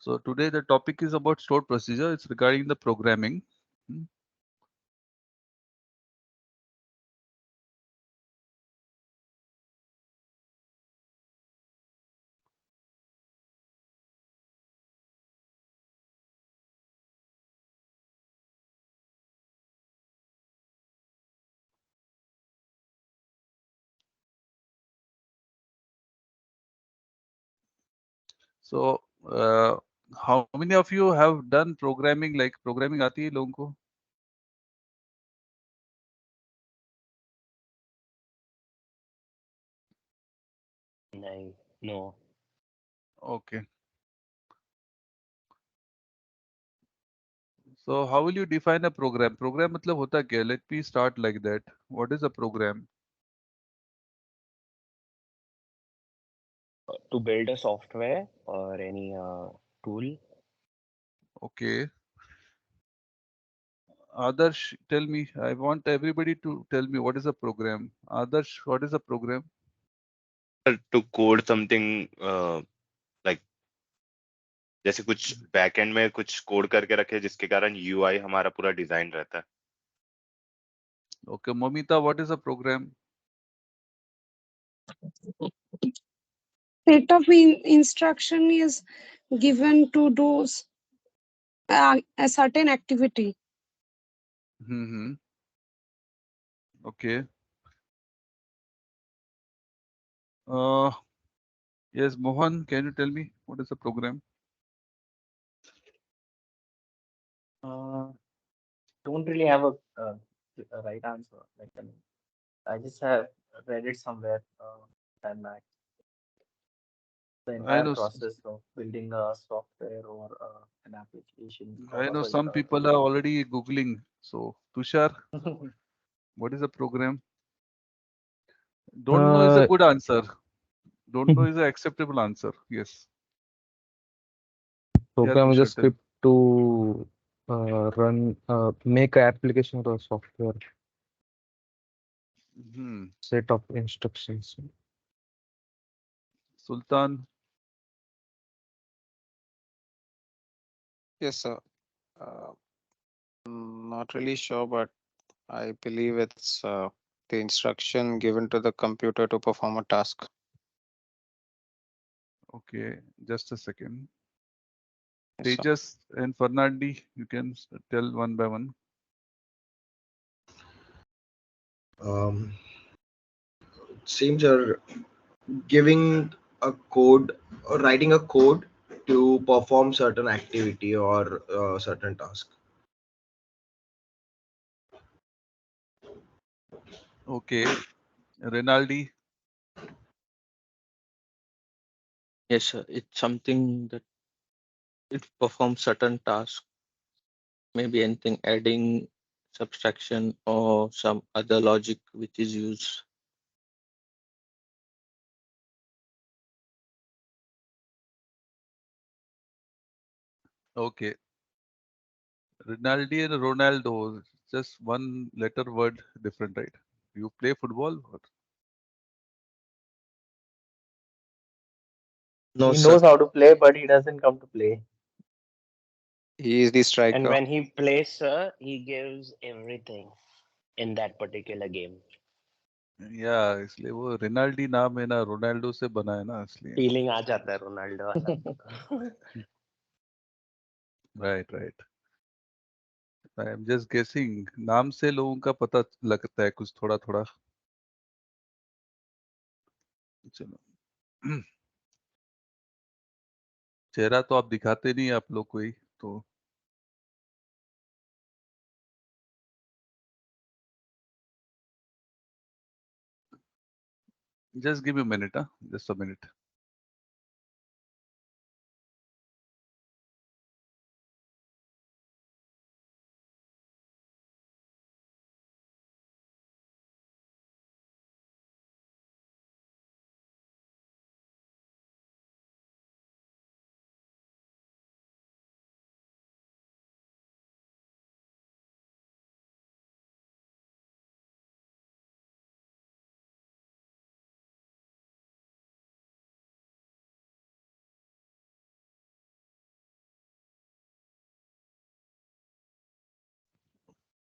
So today the topic is about stored procedure. It's regarding the programming. So how many of you have done programming? Like programming आती है लोगों को? No. Okay. So how will you define a program? Program मतलब होता क्या? Let me start like that. What is a program? To build a software or any tool. Okay. Adarsh, tell me. I want everybody to tell me what is a program. Adarsh, what is a program? To code something like जैसे कुछ backend में कुछ code करके रखे जिसके कारण UI हमारा पूरा डिजाइन रहता है. Okay, Momita, what is a program? Set of instruction is given to do a certain activity. Mm-hmm. Okay. Yes, Mohan, can you tell me what is a program? Don't really have a right answer. Like, I just have read it somewhere time back. The entire process of building a software or an application. I know some people are already Googling. So, Tushar, what is a program? Don't know is a good answer. Don't know is an acceptable answer. Yes. Program is Tushar, a script to run, make an application or software. Set of instructions. Sultan. Yes, sir. Not really sure, but I believe it's the instruction given to the computer to perform a task. Okay, just a second. Yes, sir. Tejas and Fernandi, you can tell one by one. Seems are giving a code or writing a code to perform certain activity or certain task. Okay, Rinaldi. Yes, sir. It's something that it performs certain tasks, maybe anything adding, subtraction, or some other logic which is used. Okay. Rinaldi and Ronaldo, just one letter word different, right? You play football? Or? No, he knows how to play, but he doesn't come to play. He is the striker. And when he plays, sir, he gives everything in that particular game. Yeah, इसलिए वो रिनाल्डी नाम है ना Ronaldo से बना है ना इसलिए. फीलिंग आ जाता है रोनाल्डो वाला. Right. I am just guessing. नाम से लोगों का पता लगता है कुछ थोड़ा थोड़ा. चलो. चेहरा तो आप दिखाते नहीं आप लोग कोई तो. Just give me a minute, huh? Just a minute.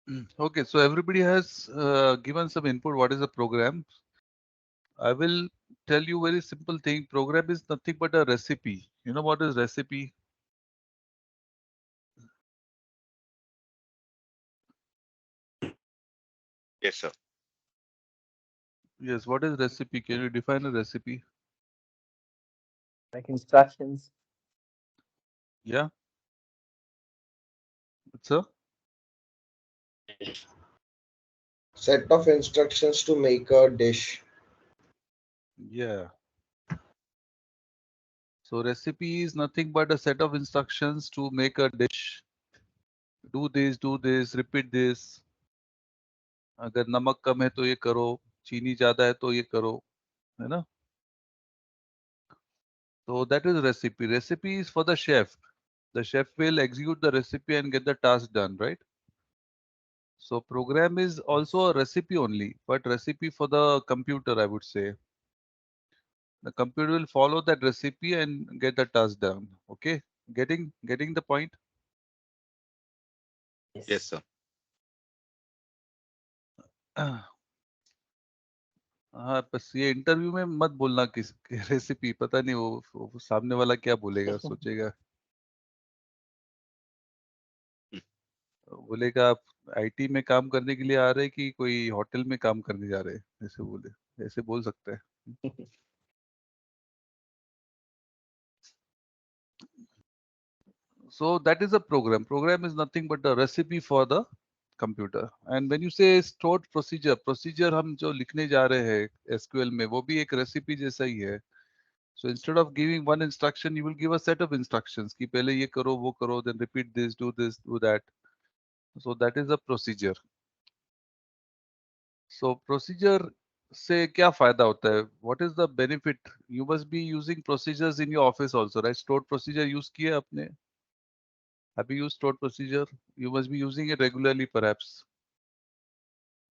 Okay, so everybody has given some input. What is a program? I will tell you very simple thing. Program is nothing but a recipe. You know what is recipe? Yes, sir. Yes, what is recipe? Can you define a recipe? Like instructions. Yeah, it's a Set of instructions to make a dish. yeah. So recipe is nothing but a set of instructions to make a dish. Do this, repeat this. अगर नमक कम है तो ये करो, चीनी ज्यादा है तो ये करो, है ना? So that is recipe. Recipe is for the chef. The chef will execute the recipe and get the task done, right? So program is also a recipe only, but recipe for the computer, I would say. The computer will follow that recipe and get the task done. Okay, getting the point. Yes, Yes. sir. हाँ, बस ये interview में मत बोलना किस recipe, पता नहीं वो सामने वाला क्या बोलेगा, सोचेगा Hmm. बोलेगा आप आईटी में काम करने के लिए आ रहे हैं कि कोई होटल में काम करने जा रहे हैं, ऐसे बोले, ऐसे बोल सकते हैं. So that is a program. Program is nothing but a recipe for the computer. And when you say stored procedure, procedure हम जो लिखने जा रहे हैं SQL में, वो भी एक recipe जैसा ही है. So instead of giving one instruction, you will give a set of instructions कि पहले ये करो, वो करो, then repeat this, do that. So that is a procedure. So procedure से क्या फायदा होता है? What is the benefit? You must be using procedures in your office also, right? Stored procedure use किया आपने? Have you used stored procedure? You must be using it regularly, perhaps.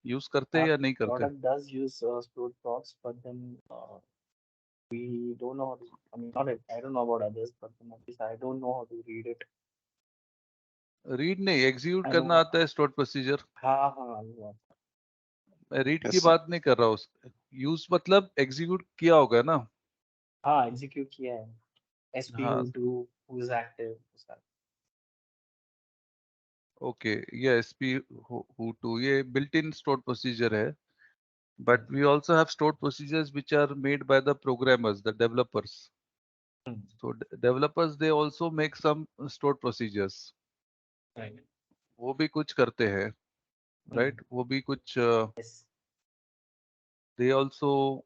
Use करते हैं Our या नहीं करते? product does use stored procs, but then we don't know how to, I mean, not, I don't know about others, but then at least I don't know how to read it. Read नहीं, execute I करना know. आता है stored procedure. हाँ हाँ वो आता मैं read Yes, की sir. बात नहीं कर रहा हूँ. Use मतलब execute किया होगा ना? है। हाँ execute किया है. हाँ, SP2 who's active. okay. ये SP who to ये built-in stored procedure है. But Hmm. we also have stored procedures which are made by the programmers, the developers. Hmm. So developers they also make some stored procedures. Right. वो भी कुछ करते हैं, Hmm. right? वो भी कुछ Yes. they also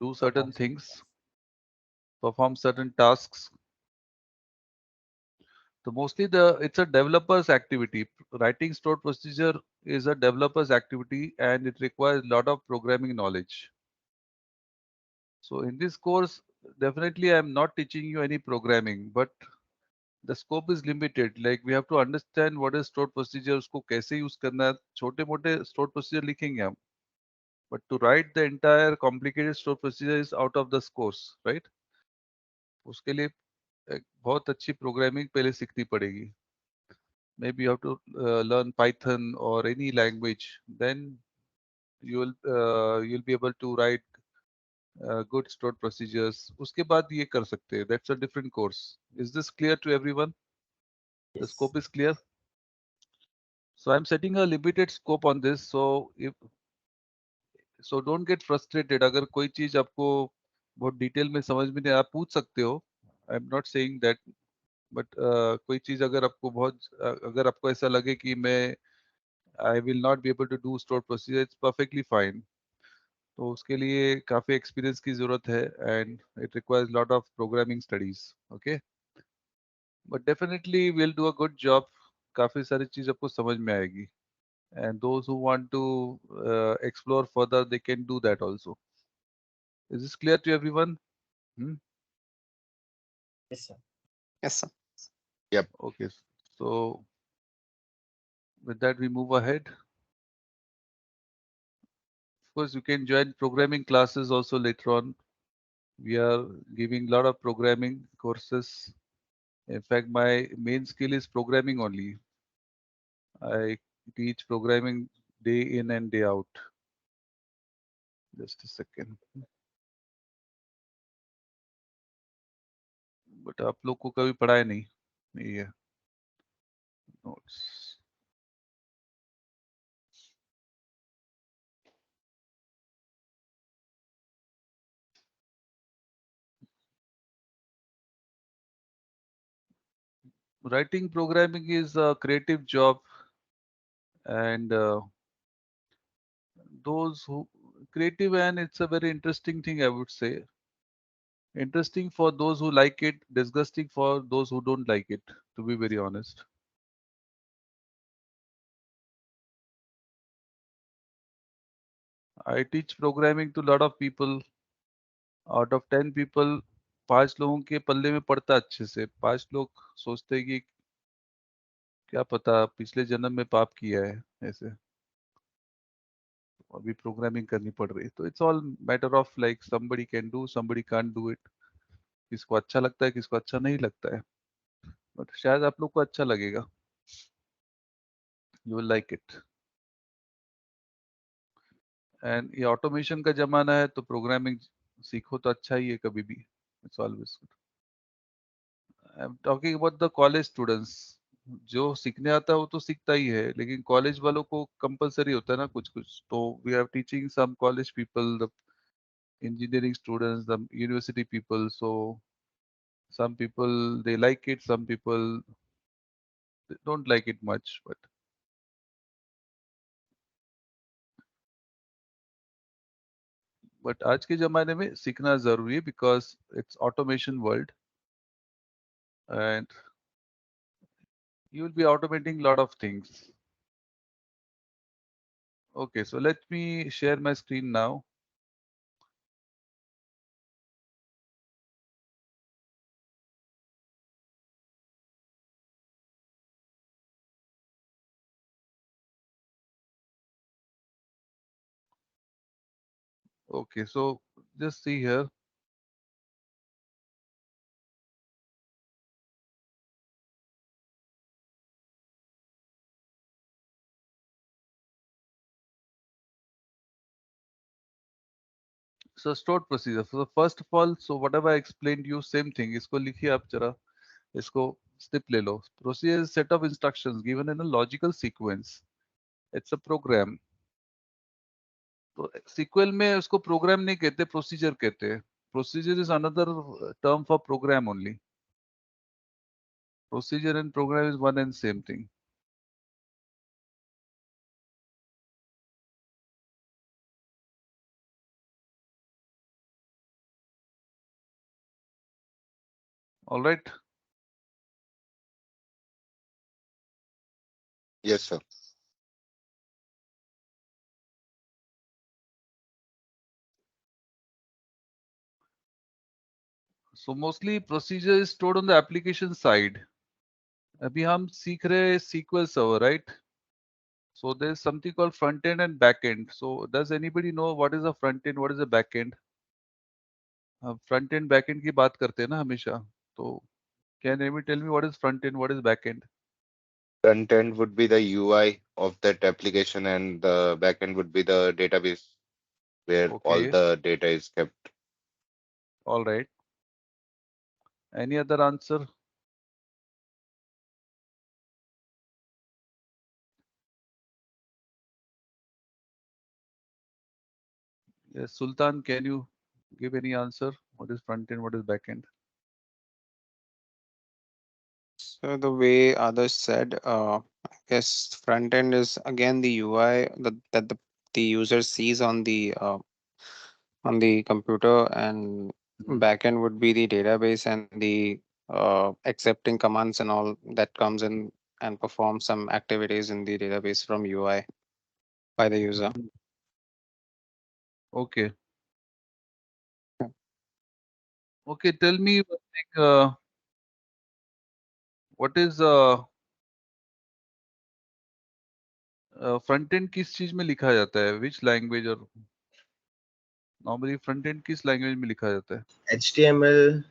do certain Perform certain things, tasks. perform certain tasks. So mostly it's a developer's activity. Writing stored procedure is a developer's activity and it requires a lot of programming knowledge. So in this course, definitely I'm not teaching you any programming, but the scope is limited. Like we have to understand what is stored procedure, उसको कैसे use करना है. छोटे मोटे stored procedure लिखेंगे हम. But to write the entire complicated stored procedure is out of this course, right? उसके लिए एक बहुत अच्छी programming पहले सीखनी पड़ेगी. Maybe you have to learn Python or any language. Then you'll be able to write good stored procedures. उसके बाद ये कर सकते हैं. That's a different course. Is this clear to everyone? The Yes. scope is clear. So I'm setting a limited scope on this. So don't get frustrated. अगर कोई चीज आपको बहुत डिटेल में समझ में नहीं, आप पूछ सकते हो. I'm not saying that, but कोई चीज अगर आपको अगर आपको ऐसा लगे कि मैं I will not be able to do stored procedure, it's perfectly fine. तो उसके लिए काफी एक्सपीरियंस की जरूरत है and it requires lot of programming studies. Okay, but definitely we'll do a good job. काफी सारी चीज आपको समझ में आएगी. And those who want to explore further, they can do that also. Is this clear to everyone? Hmm? Yes, sir. Yes, sir. Yep. Okay, so with that we move ahead. Of course, you can join programming classes also later on. We are giving a lot of programming courses. In fact, my main skill is programming only. I teach programming day in and day out. Just a second. But आप लोग को कभी पढ़ाया नहीं ये notes. Writing programming is a creative job, and those who creative, and it's a very interesting thing, I would say. Interesting for those who like it, disgusting for those who don't like it, to be very honest. I teach programming to a lot of people. Out of 10 people, 5 लोगों के पल्ले में पड़ता अच्छे से। 5 लोग सोचते हैं कि क्या पता पिछले जन्म में पाप किया है ऐसे। अभी प्रोग्रामिंग करनी पड़ रही है। तो it's all matter of like somebody can do, somebody can't do it. किसको अच्छा लगता है, किसको अच्छा नहीं लगता है। बट शायद आप लोग को अच्छा लगेगा। You will like it. And ये ऑटोमेशन का जमाना है तो प्रोग्रामिंग सीखो तो अच्छा ही है कभी भी। It's always good. I am talking about the college students. जो सीखने आता है वो तो सीखता ही है, लेकिन कॉलेज वालों को कंपलसरी होता है ना कुछ कुछ। तो we are teaching some college people, the engineering students, the university people. So some people they like it, some people they don't like it much. But आज के ज़माने में सीखना ज़रूरी है because it's automation world and you will be automating a lot of things. Okay, so let me share my screen now. Okay, so just see here. So stored procedure. So first of all, so whatever I explained you, same thing. इसको लिखिए आप जरा, इसको step ले लो. Procedure is set of instructions given in a logical sequence. It's a program. तो SQL में उसको program नहीं कहते, procedure कहते हैं. Procedure is another term for program only. Procedure and program is one and same thing. All right. Yes, sir. So mostly procedure is stored on the application side. अभी हम सीख रहे हैं SQL server, right? So there's something called front end and back end. So does anybody know what is a front end, what is a back end? Front end, back end की बात करते हैं ना हमेशा. तो can anybody tell me what is front end, what is back end? Front end would be the UI of that application, and the back end would be the database where all Okay, the data is kept. all right. Any other answer? Yes, Sultan, can you give any answer? What is front end, what is back end? So the way others said, I guess front end is again the UI that the user sees on the computer, and back end would be the database and the accepting commands and all that comes in and perform some activities in the database from UI by the user. Okay. Yeah. Okay, tell me one thing, what is front end किस चीज में लिखा जाता है? Which language? और normally front end किस language में लिखा जाता है? HTML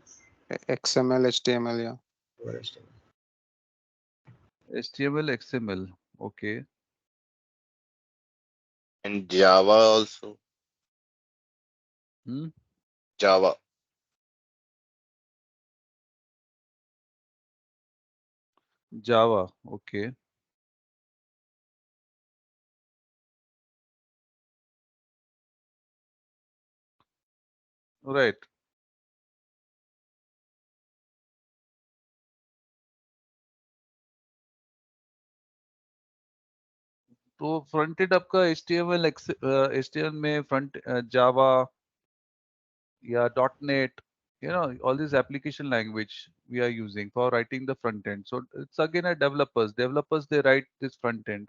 XML, HTML, yeah. or HTML. HTML, XML. Okay. And Java also. Hmm? Java. Java. Okay. Right. तो फ्रंट एंड आपका HTML HTML में फ्रंट जावा या .NET, all these application language we are using for writing the front end. So it's again a developers they write this front end.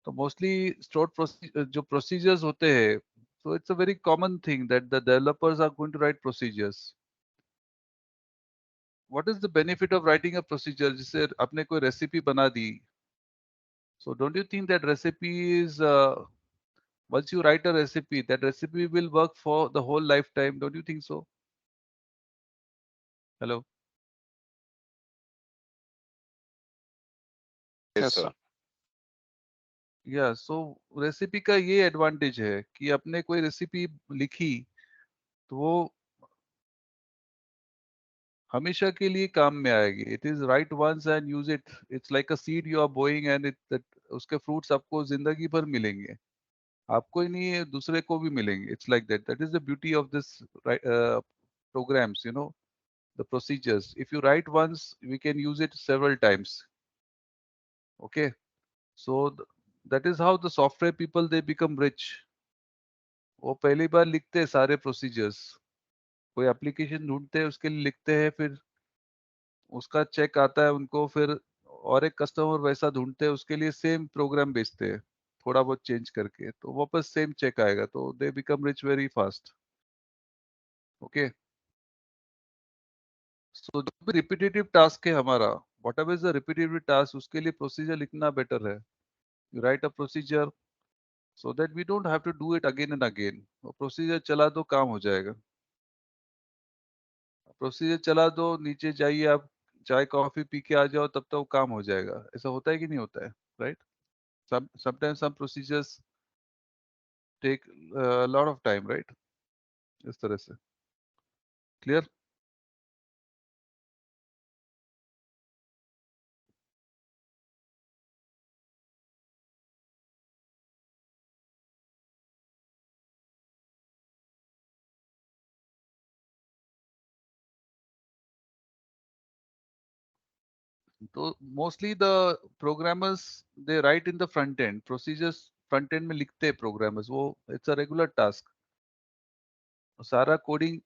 तो mostly जो procedures होते हैं, so it's a very common thing that the developers are going to write procedures. What is the benefit of writing a procedure? जैसे आपने कोई recipe बना दी, so don't you think that recipe is once you write a recipe, that recipe will work for the whole lifetime? Don't you think so? Hello. Yes, Yes, sir. sir. या सो recipe का ये advantage है कि आपने कोई recipe लिखी तो वो हमेशा के लिए काम में आएगी. It is write once and use it. It's like a seed you are bowing and उसके फ्रूट्स आपको जिंदगी भर मिलेंगे. आपको ही नहीं है, दूसरे को भी मिलेंगे. It's like that. That is the beauty of this programs, the procedures. If you write once, we can use it several times. Okay. So that is how the software people they become rich. वो पहली बार लिखते हैं सारे procedures. कोई application ढूंढते हैं उसके लिए लिखते हैं, फिर उसका चेक आता है उनको, फिर और एक कस्टमर वैसा ढूंढते हैं उसके लिए सेम प्रोग्राम बेचते हैं थोड़ा बहुत चेंज करके, तो वापस सेम चेक आएगा. तो they become rich very fast. Okay. So जो भी रिपीटेटिव टास्क है हमारा, whatever is the repetitive task, उसके लिए प्रोसीजर लिखना बेटर है. You write a procedure so that we don't have to do it again and again. Procedure चला दो, काम हो जाएगा. प्रोसीजर चला दो, नीचे जाइए आप, चाय कॉफी पी के आ जाओ, तब तक वो काम हो जाएगा. ऐसा होता है कि नहीं होता है? Right. Sometimes some procedures take a lot of time, right? इस तरह से. Clear? तो mostly the programmers they write in the front end procedures. Front end में लिखते हैं प्रोग्रामर्स, वो इट्स अ रेगुलर टास्क. सारा कोडिंग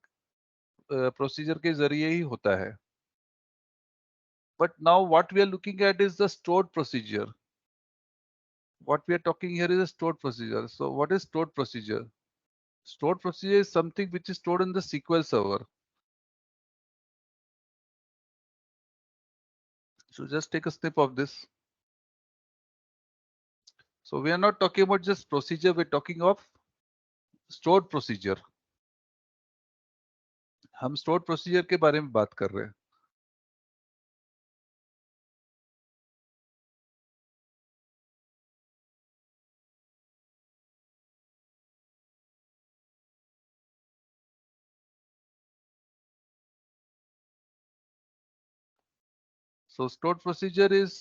प्रोसीजर के जरिए ही होता है. But now what we are looking at is the stored procedure. What we are talking here is a stored procedure. So what is stored procedure? Stored procedure is something which is stored in the SQL server. So just take a snip of this. So we are not talking about just procedure, we're talking of stored procedure. हम stored procedure के बारे में बात कर रहे हैं. So stored procedure is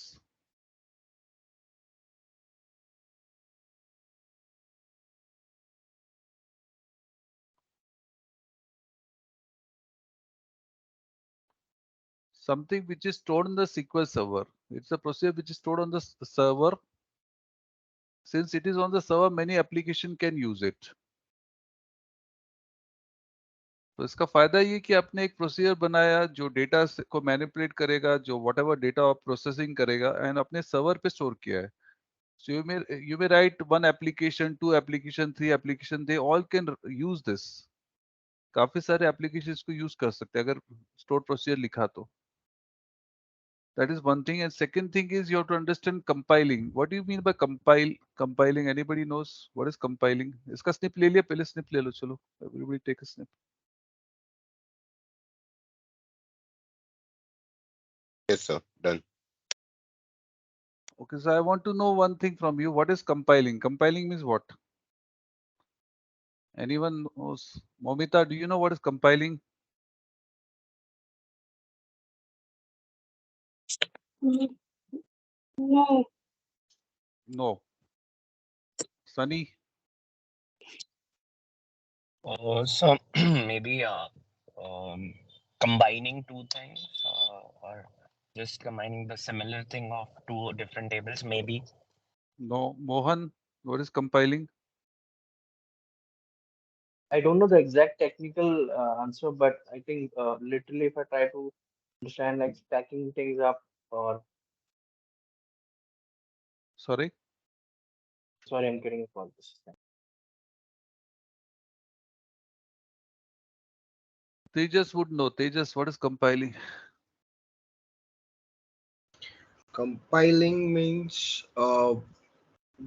something which is stored in the SQL server. It's a procedure which is stored on the server. Since it is on the server, many application can use it. तो इसका फायदा ये कि आपने एक procedure बनाया जो data को मैनिपुलेट करेगा, जो वट एवर डेटा प्रोसेसिंग करेगा, एंड अपने सर्वर पे स्टोर किया है. So you may write one application, two application, three application. They all can use this. काफी सारे एप्लीकेशन को यूज कर सकते हैं अगर स्टोर प्रोसीजर लिखा तो. That is one thing. And second thing is you have to understand compiling. What do you mean by compiling? Anybody knows what is compiling? इसका snip ले लिया, पहले snip ले लो. चलो, everybody take a snip. Yes, sir. Done. Okay, so I want to know one thing from you. What is compiling? Compiling means what? Anyone knows? Momita, do you know what is compiling? Mm, no. No. Sunny? So maybe combining two things or just combining the similar thing of two different tables, maybe. No. Mohan, what is compiling? I don't know the exact technical answer, but I think literally if I try to understand like stacking things up or Sorry? sorry, I'm getting a call. This. Tejas would know. Tejas, what is compiling? Compiling means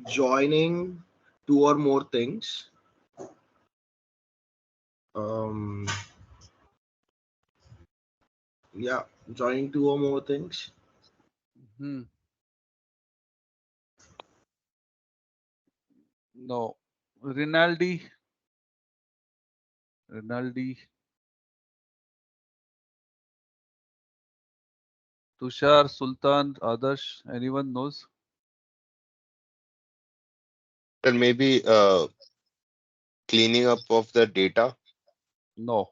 joining two or more things. Um, yeah, joining two or more things. Hmm. No. Rinaldi? Rinaldi? Tushar, Sultan, Adarsh, anyone knows? Then maybe cleaning up of the data. No.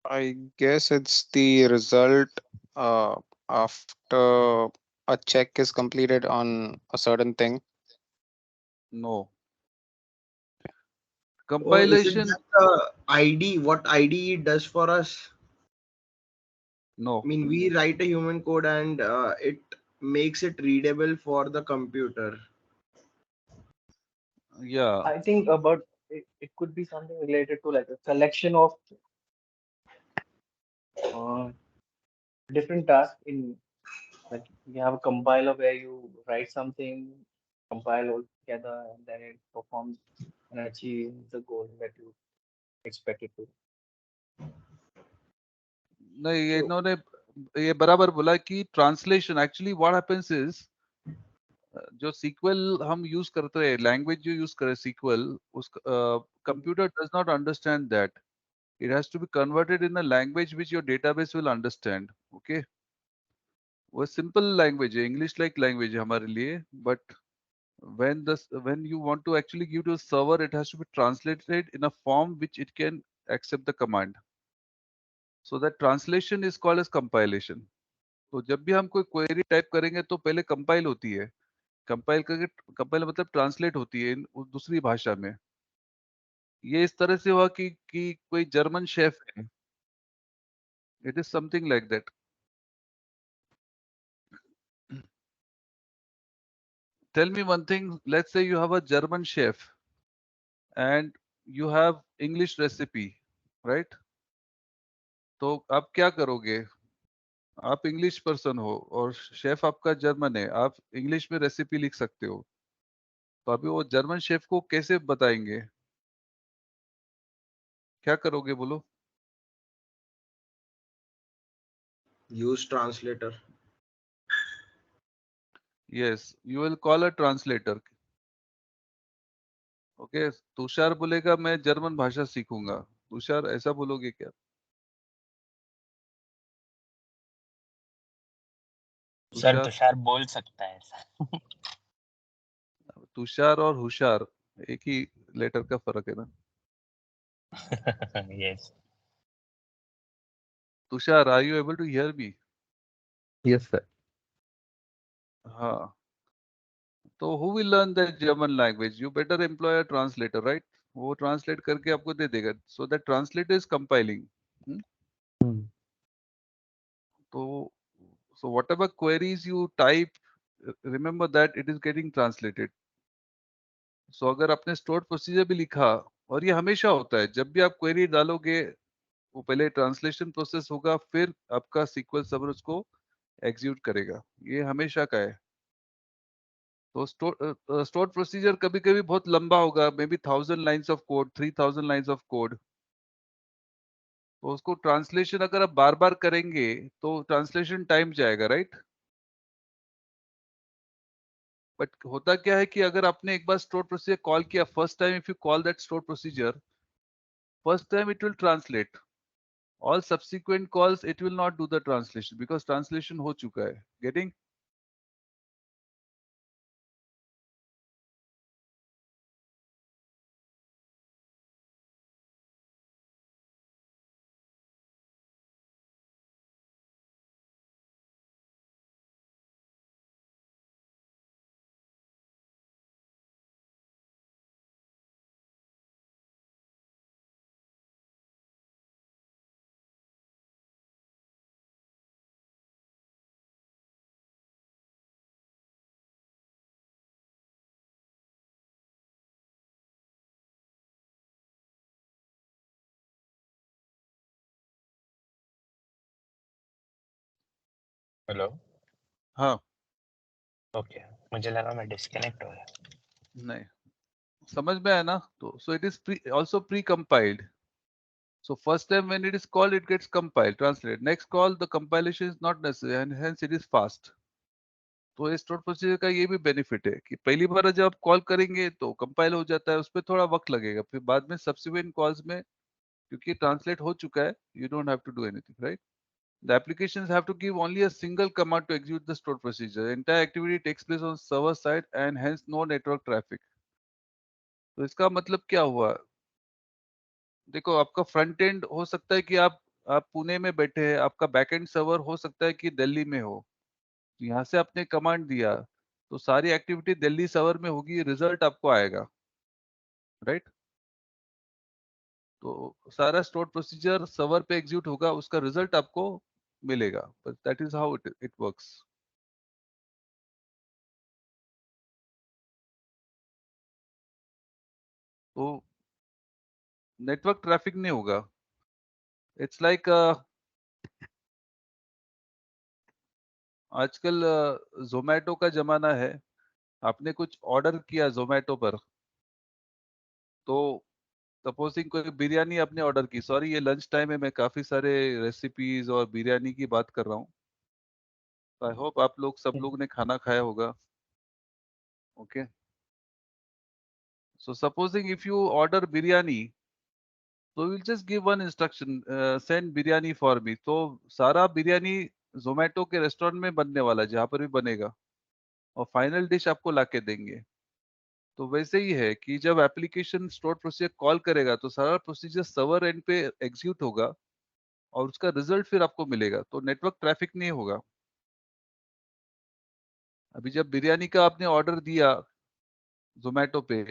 I guess it's the result uh, after a check is completed on a certain thing. No. Oh, is it Compilation? just the ID? What ID does for us? I No. mean, we write a human code and it makes it readable for the computer. Yeah. I think about it could be something related to like a collection of uh, different tasks in like you have a compiler where you write something, compile all together, and then it performs and achieves the goal that you expect it to. नहीं ये So इन्होंने ये बराबर बोला कि translation actually what happens is जो SQL हम use करते हैं लैंग्वेज जो यूज करे सीक्वल उस computer does not understand that it has to be converted in a language which your database will understand okay वो सिंपल लैंग्वेज है English like language है हमारे लिए but when you want to actually give to a server it has to be translated in a form which it can accept the command so that translation is called as compilation तो जब भी हम कोई query type करेंगे तो पहले compile होती है कंपाइल करके कंपाइल मतलब ट्रांसलेट होती है दूसरी भाषा में ये इस तरह से हुआ कि कोई जर्मन शेफ है it is something like that tell me one thing let's say you have a German chef and you have English recipe right तो आप क्या करोगे आप इंग्लिश पर्सन हो और शेफ आपका जर्मन है आप इंग्लिश में रेसिपी लिख सकते हो तो अभी वो जर्मन शेफ को कैसे बताएंगे क्या करोगे बोलो Use translator. Yes you will call a translator okay Tushar बोलेगा मैं जर्मन भाषा सीखूंगा तुषार ऐसा बोलोगे क्या सर तुषार तुषार बोल सकता है ऐसा। तुषार और हुशार एक ही लेटर का फर्क है ना Yes. Tushar are you able to hear me Yes, sir. हाँ तो who will learn the German language you better employ a translator right वो ट्रांसलेट करके आपको दे देगा so that translator is compiling Hmm. तो so whatever queries you type remember that it is getting translated so अगर आपने stored procedure भी लिखा और ये हमेशा होता है जब भी आप query डालोगे वो पहले ट्रांसलेशन प्रोसेस होगा फिर आपका सीक्वल सर्वर उसको एग्जीक्यूट करेगा ये हमेशा का है तो स्टोर प्रोसीजर कभी कभी बहुत लंबा होगा may be 1000 lines of code 3000 lines of code तो उसको ट्रांसलेशन अगर आप बार बार करेंगे तो ट्रांसलेशन टाइम जाएगा राइट बट होता क्या है कि अगर आपने एक बार स्टोर प्रोसीजर कॉल किया, first time if you call that store procedure, first time it will translate. All subsequent calls it will not do the translation because translation हो चुका है. Getting? हेलो। हाँ. ओके, मुझे लगा मैं डिस्कनेक्ट हो गया। नहीं. समझ में आया ना? तो so it is also pre-compiled. So first time when it is called, it gets compiled, translated. Next call, the compilation is not necessary and hence it is fast. तो ये स्टोर प्रोसीजर का ये भी बेनिफिट है कि पहली बार जब आप कॉल करेंगे तो कंपाइल हो जाता है, उस पर थोड़ा वक्त लगेगा, फिर बाद में सब्सिक्वेंट कॉल्स में क्योंकि ट्रांसलेट हो चुका है, you don't have to do anything, right? The applications have to give only a single command to execute the stored procedure. The entire activity takes place on server side and hence no network traffic. तो इसका मतलब क्या हुआ? देखो, आपका front end हो सकता है कि आप पुणे में बैठे हैं, आपका बैकएंड सर्वर हो सकता है कि दिल्ली में हो। तो यहाँ से आपने कमांड दिया, तो सारी एक्टिविटी दिल्ली सर्वर में होगी, रिजल्ट आपको आएगा, राइट? तो सारा स्टोर्ड प्रोसीजर सर्वर पे एग्जीक्यूट होगा, उसका रिजल्ट आपको मिलेगा, but that is how it works. तो नेटवर्क ट्रैफिक नहीं होगा। इट्स लाइक आजकल जोमेटो का जमाना है, आपने कुछ ऑर्डर किया जोमेटो पर, तो सपोजिंग कोई बिरयानी आपने ऑर्डर की, सॉरी ये लंच टाइम है, मैं काफी सारे रेसिपीज और बिरयानी की बात कर रहा हूँ, आई होप आप लोग सब लोग ने खाना खाया होगा। Okay, so supposing if you order biryani, तो will just give one instruction, send biryani for me, तो सारा बिरयानी जोमेटो के रेस्टोरेंट में बनने वाला है, जहाँ पर भी बनेगा, और फाइनल डिश आपको लाके देंगे। तो वैसे ही है कि जब एप्लीकेशन स्टोर प्रोसीजर कॉल करेगा तो सारा प्रोसीजर सर्वर एंड पे एग्जीक्यूट होगा और उसका रिजल्ट फिर आपको मिलेगा, तो नेटवर्क ट्रैफिक नहीं होगा। अभी जब बिरयानी का आपने ऑर्डर दिया जोमेटो पे,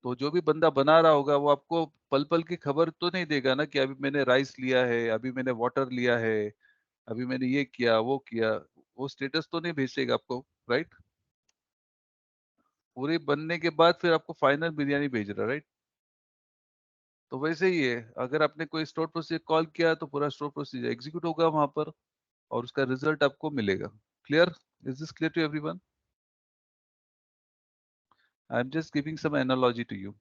तो जो भी बंदा बना रहा होगा वो आपको पल पल की खबर तो नहीं देगा ना कि अभी मैंने राइस लिया है, अभी मैंने वाटर लिया है, अभी मैंने ये किया वो किया, वो स्टेटस तो नहीं भेजेगा आपको, राइट? पूरे बनने के बाद फिर आपको फाइनल बिरयानी भेज रहा है, राइट? तो वैसे ही है, अगर आपने कोई स्टोर प्रोसीजर कॉल किया तो पूरा स्टोर प्रोसीजर एग्जीक्यूट होगा वहां पर और उसका रिजल्ट आपको मिलेगा। Clear? Is this clear to everyone? I am just giving some analogy to you.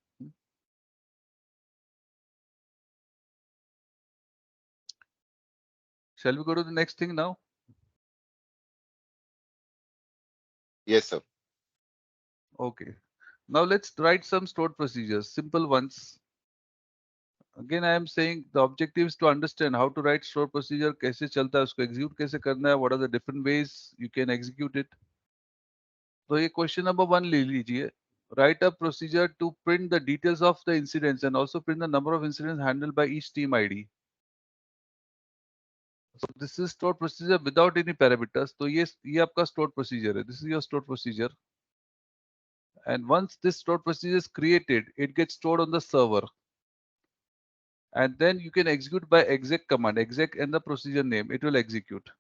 Shall we go to the next thing now? Yes, sir. Okay. Now let's write some stored procedures, simple ones. Again, I am saying the objective is to understand how to write stored procedure, कैसे चलता है, उसको execute कैसे करना है, what are the different ways you can execute it. तो ये question number 1 ले लीजिए. Write a procedure to print the details of the incidents and also print the number of incidents handled by each team ID. So this is stored procedure without any parameters. तो ये आपका stored procedure है. This is your stored procedure. And once this stored procedure is created, it gets stored on the server. And then you can execute by exec command, exec and the procedure name, it will execute.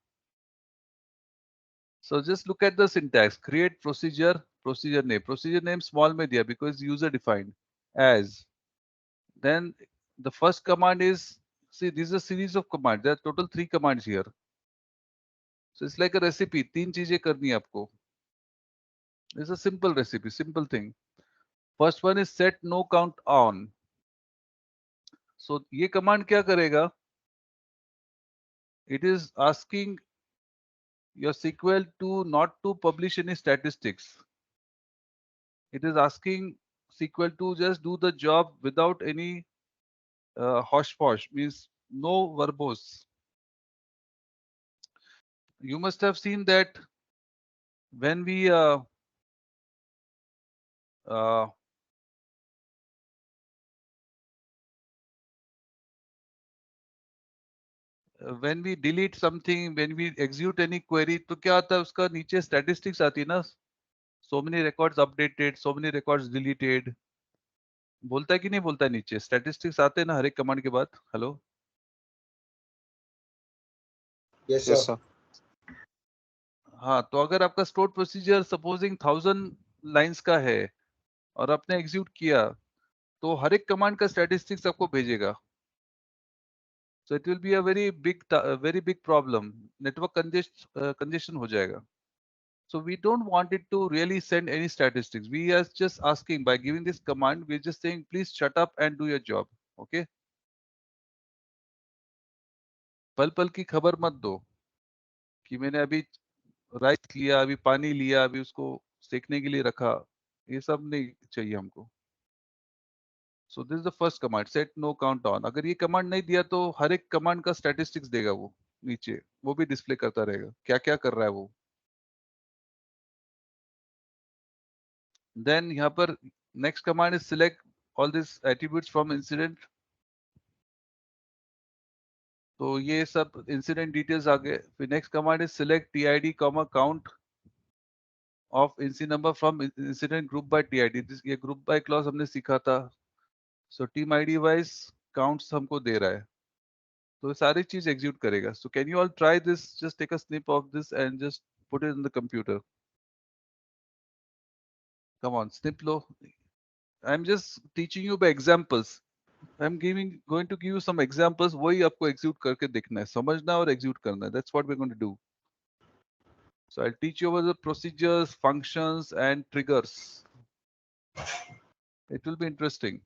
So just look at the syntax, create procedure, procedure name small mein diya because user defined as. Then the first command is, see, this is a series of commands, there are total 3 commands here. So it's like a recipe, 3 cheezein karni hai aapko. It's a simple recipe, simple thing. First one is set no count on. So ye command kya karega? It is asking your SQL to not to publish any statistics. It is asking SQL to just do the job without any hosh posh, means no verbose. You must have seen that when we uh, when we delete something, when we execute any query, तो क्या आता है उसका नीचे statistics आती है ना, so many records updated, so many records deleted, बोलता है कि नहीं बोलता है नीचे statistics आते हैं ना हर एक कमांड के बाद. Hello. Yes, Yes, sir. sir. हाँ, तो अगर आपका स्टोर प्रोसीजर सपोजिंग 1000 लाइंस का है और आपने एग्जीक्यूट किया, तो हर एक कमांड का स्टैटिस्टिक्स आपको भेजेगा. So it will be a very big problem. Network congestion हो जाएगा. So we don't want it to really send any statistics. We are just asking by giving this command, we're just saying, please shut up and do your job. Okay. पल पल की खबर मत दो कि मैंने अभी राइस लिया, अभी पानी लिया, अभी उसको सेकने के लिए रखा. ये सब नहीं चाहिए हमको. So this is the first command, set no count on. अगर ये command नहीं दिया तो हर एक command का statistics देगा वो नीचे, वो भी display करता रहेगा क्या क्या कर रहा है वो. Then यहाँ पर next command is select all these attributes from incident. तो ये सब incident details आ गए. फिर next command is select TID, count of incident number from incident group by TID. ये group by clause हमने सीखा था. So team ID wise counts हमको दे रहा है. तो ये सारी चीज एग्जीक्यूट करेगा. So can you all try this, just take a snip of this and just put it in the computer. Come on, snip लो. I am just teaching you by examples. I am going to give you some examples. वही आपको execute करके देखना है, समझना और execute करना है. That's what we are going to do. So I'll teach you about the procedures, functions and triggers. It will be interesting.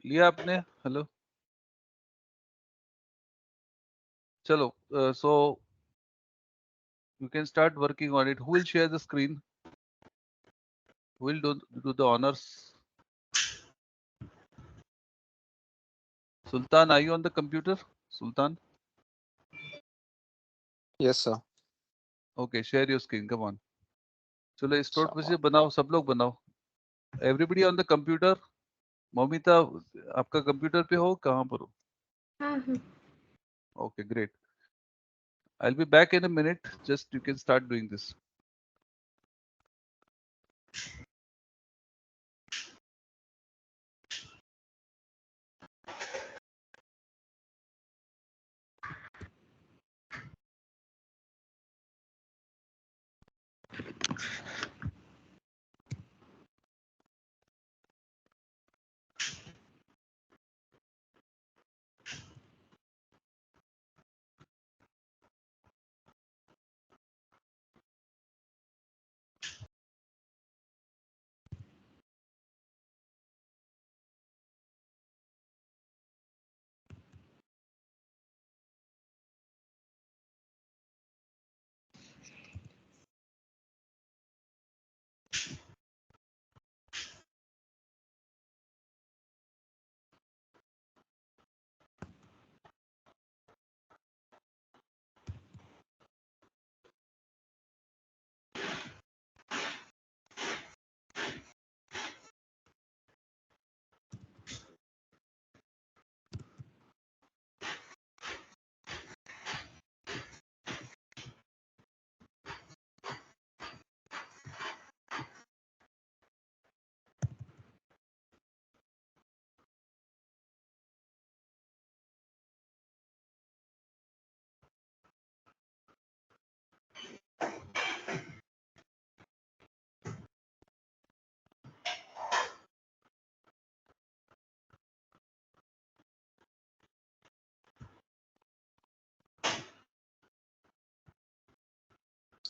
लिया आपने? हेलो. चलो, so you can start working on it. Who will share the screen? Who will do the honors? Sultan, are you on the computer? Sultan? Yes, sir. Okay, share your screen. Come on. चलो store So, procedure बनाओ, सब लोग बनाओ. Everybody on the computer. Mamita, आपका computer पे हो? कहाँ पर हो? हाँ हाँ. Okay, great. I will be back in a minute. Just you can start doing this.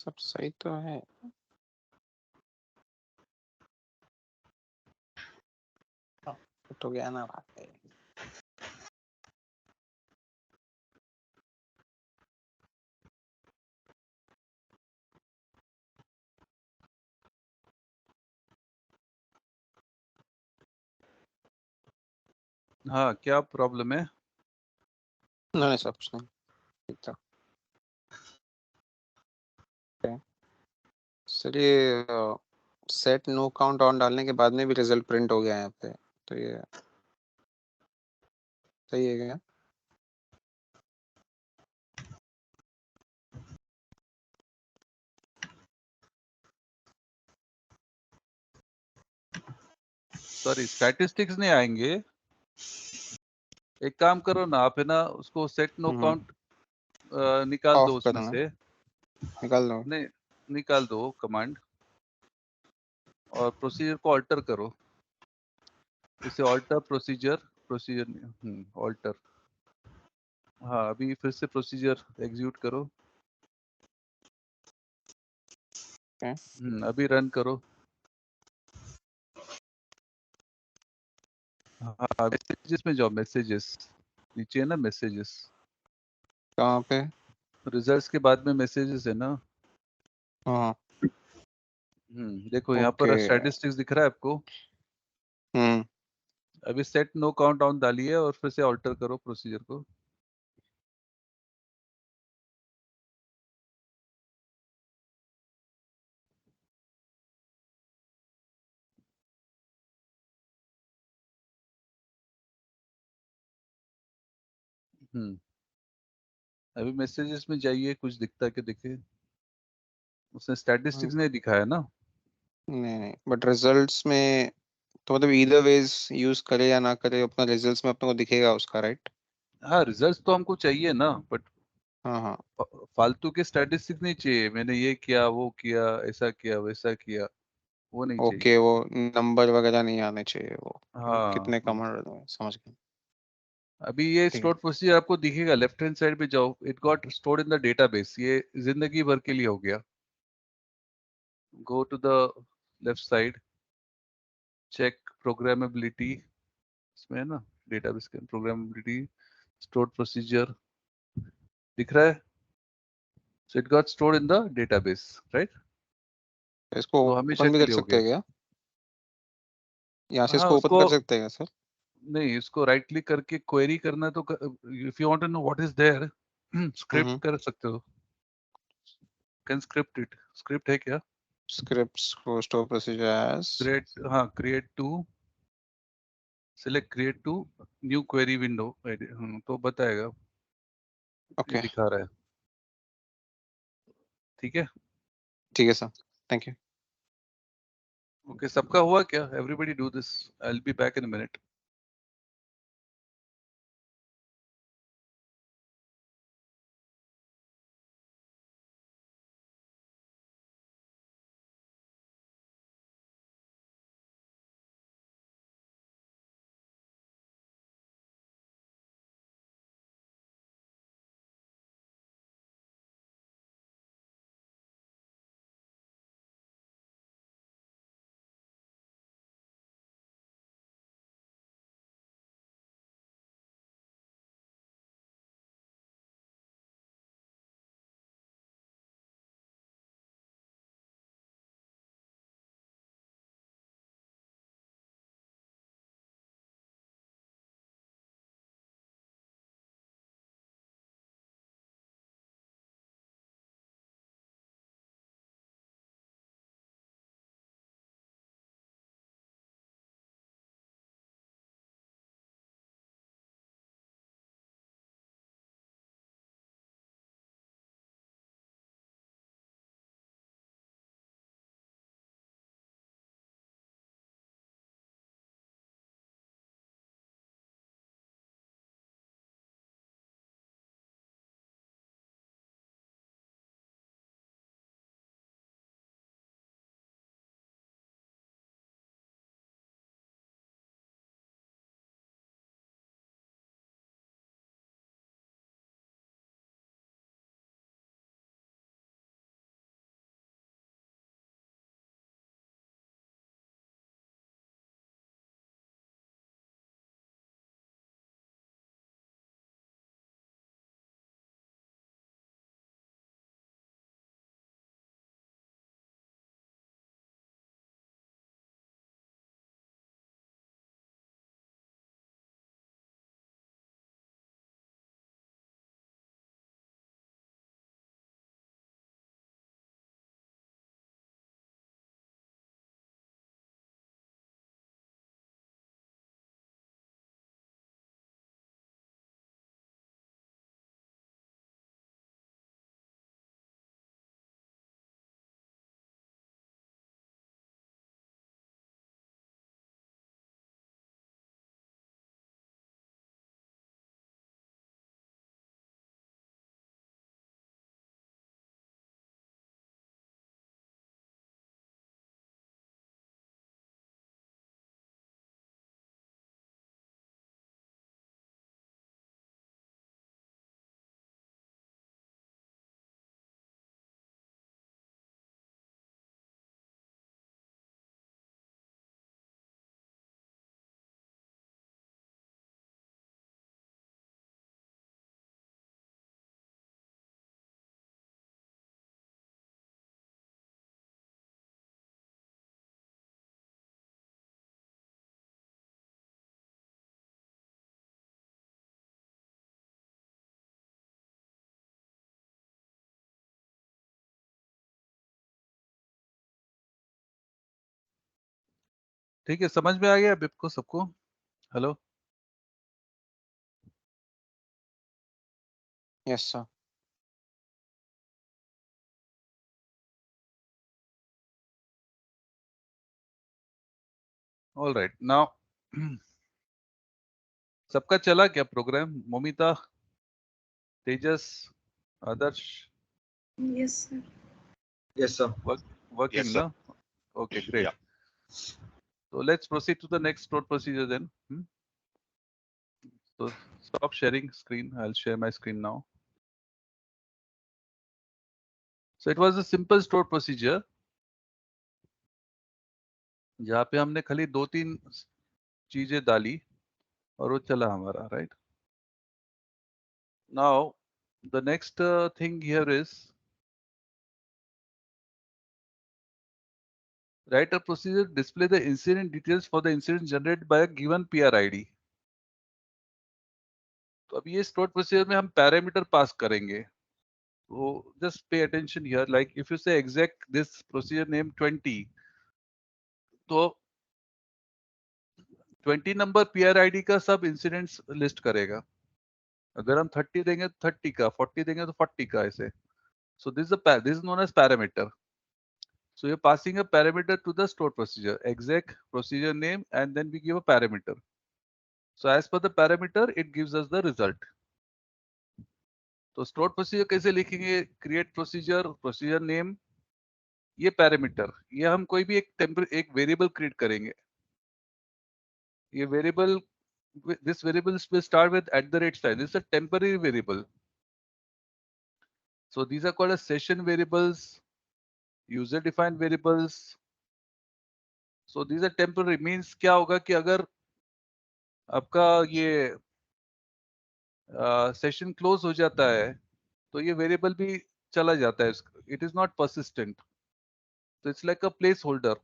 सब सही तो है। तो गया ना बात है। हाँ, क्या प्रॉब्लम है? नहीं सब कुछ नहीं ठीक था। सर ये सेट नो काउंट ऑन डालने के बाद में भी रिजल्ट प्रिंट हो गया यहाँ पे, तो ये सही है क्या? सॉरी, स्टैटिस्टिक्स नहीं आएंगे। एक काम करो ना आप, है ना, उसको सेट नो काउंट निकाल ऑफ दो कर उसमें दूंगा, से। निकाल दो। नहीं, निकाल दो कमांड और प्रोसीजर को ऑल्टर करो। इसे ऑल्टर प्रोसीजर, प्रोसीजर ऑल्टर। हाँ, अभी फिर से प्रोसीजर एग्जीक्यूट करो। अभी रन करो। हाँ, मैसेजेस में जाओ, मैसेजेस नीचे है ना, मैसेजेस। कहाँ पे? रिजल्ट्स के बाद में मैसेजेस है ना। हाँ देखो यहाँ ओके। पर स्टैटिस्टिक्स दिख रहा है आपको। अभी सेट नो काउंट ऑन डालिए और फिर से ऑल्टर करो प्रोसीजर को। हम्म अभी मैसेजेस में जाइए, कुछ दिखता के दिखे। उसने स्टैटिस्टिक्स नहीं दिखाया ना। नहीं नहीं, बट रिजल्ट्स में तो मतलब ईदर वेज यूज करे या ना करे, अपना रिजल्ट्स में अपने को दिखेगा उसका, राइट? हाँ, रिजल्ट्स तो हमको चाहिए ना, बट हाँ हाँ फालतू के स्टैटिस्टिक्स नहीं चाहिए। मैंने ये किया, वो किया, ऐसा किया, वैसा किया, वो नहीं चाहिए। ओके, वो नंबर वगैरह नहीं आने चाहिए, वो हाँ, कितने कमर, समझ गए। अभी ये ठीक है। स्टोर प्रोसीजर आपको दिखेगा। लेफ्ट हैंड साइड पे जाओ, it got stored in the database. ये जिंदगी भर के लिए हो गया। Go to the left side, check programmability. इसमें है ना, डेटाबेस के प्रोग्रामेबिलिटी, स्टोर प्रोसीजर दिख रहा है। So it got stored in the database, right. इसको तो हमेशा ओपन भी के कर लिए हो सकते गया। हैं क्या? यहाँ से हाँ, इसको ओपन उसको कर सकते हैं क्या सर? नहीं, इसको राइट क्लिक करके क्वेरी करना है तो if you want to know what is there, script कर सकते हो। Can script it. स्क्रिप्ट है क्या? स्क्रिप्ट्स को स्टोर प्रोसीजर एज। क्रिएट, हाँ, create to, select create to new query window. तो बताएगा, ये ओके दिखा रहा है। ठीक है। ठीक है सर, थैंक यू। ओके, सबका हुआ क्या? Everybody do this. I will be back in a minute. ठीक है, समझ में आ गया आपको सबको? Hello, Yes, sir. All right now सबका चला क्या programme? Momita, Tejas, Adarsh, Yes, sir. Yes, sir. working Yes, sir. na? Okay, great. Yeah. So let's proceed to the next stored procedure then. So stop sharing screen. I'll share my screen now. So it was a simple stored procedure जहाँ पे हमने खाली 2-3 चीजें डाली और वो चला हमारा, right? Now the next thing here is write a procedure display the incident details for the incident generated by a given PRID. तो अब ये stored procedure में हम पैरामीटर पास करेंगे. So just pay attention here. Like if you say exec this procedure name 20, तो 20 number PRID का सब incidents list करेगा. अगर हम 30 देंगे तो 30 का, 40 देंगे तो 40 का, ऐसे. So this is known as parameter. So you're passing a parameter to the stored procedure, exec procedure name, and then we give a parameter. So as per the parameter, it gives us the result. तो stored procedure कैसे लिखेंगे? Create procedure, procedure name, ये parameter. ये हम कोई भी एक variable create करेंगे. ये variable, this variable will start with @sign. This is a temporary variable. So these are called as session variables, user defined variables. So these are temporary. Means क्या होगा कि अगर आपका ये सेशन क्लोज हो जाता है तो ये वेरिएबल भी चला जाता है. इट इज नॉट परसिस्टेंट, तो it's like a place holder.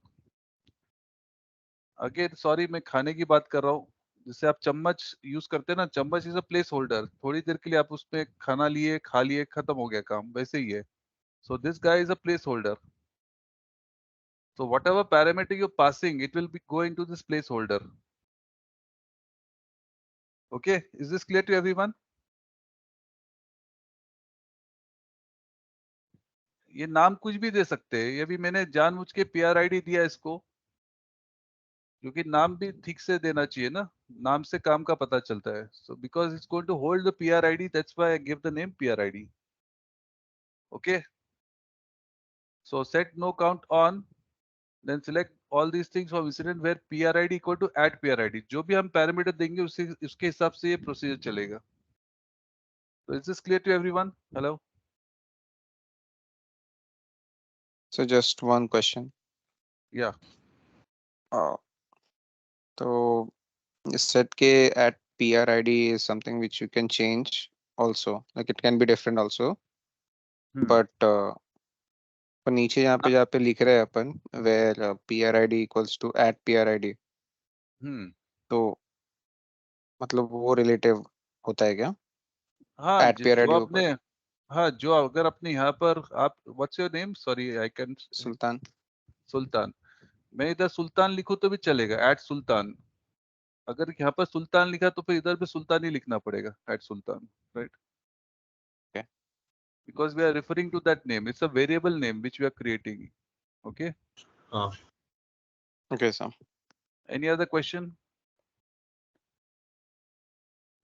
Again sorry, मैं खाने की बात कर रहा हूँ. जैसे आप चम्मच यूज करते हैं ना, चम्मच इज अ प्लेस होल्डर. थोड़ी देर के लिए आप उसमें खाना लिए, खा लिए, खत्म हो गया काम, वैसे ही है. So this guy is a place holder. So whatever parameter you're passing, it will be going to this placeholder. Okay, is this clear to everyone? ये नाम कुछ भी दे सकते हैं. ये भी मैंने जानबूझ के PRID दिया इसको, क्योंकि नाम भी ठीक से देना चाहिए ना. नाम से काम का पता चलता है. So because it's going to hold the PRID, that's why I give the name PRID. Okay. So set no count on, then select all these things from incident where PRID equal to @PRID. जो भी हम parameter देंगे उसके हिसाब से ये procedure चलेगा. So is this clear to everyone? Hello. So just one question. Yeah. Uh, so set के at PRID is something which you can change also. Like it can be different also. But पर नीचे जहाँ पे लिख रहे हैं अपन where PRID equals to @PRID. तो मतलब वो रिलेटिव होता है क्या? हाँ, @PRID जो के आपने, ऊपर. हाँ, जो अगर अपने यहाँ पर आप, what's your name? Sorry, I can. Sultan. Sultan. मैं इधर सुल्तान लिखूं तो भी चलेगा, @सुल्तान. अगर यहाँ पर सुल्तान लिखा तो फिर इधर भी सुल्तान ही लिखना पड़ेगा, @सुल्तान, right? Okay. Because we are referring to that name. It's a variable name which we are creating. Okay. Okay, sir. Any other question?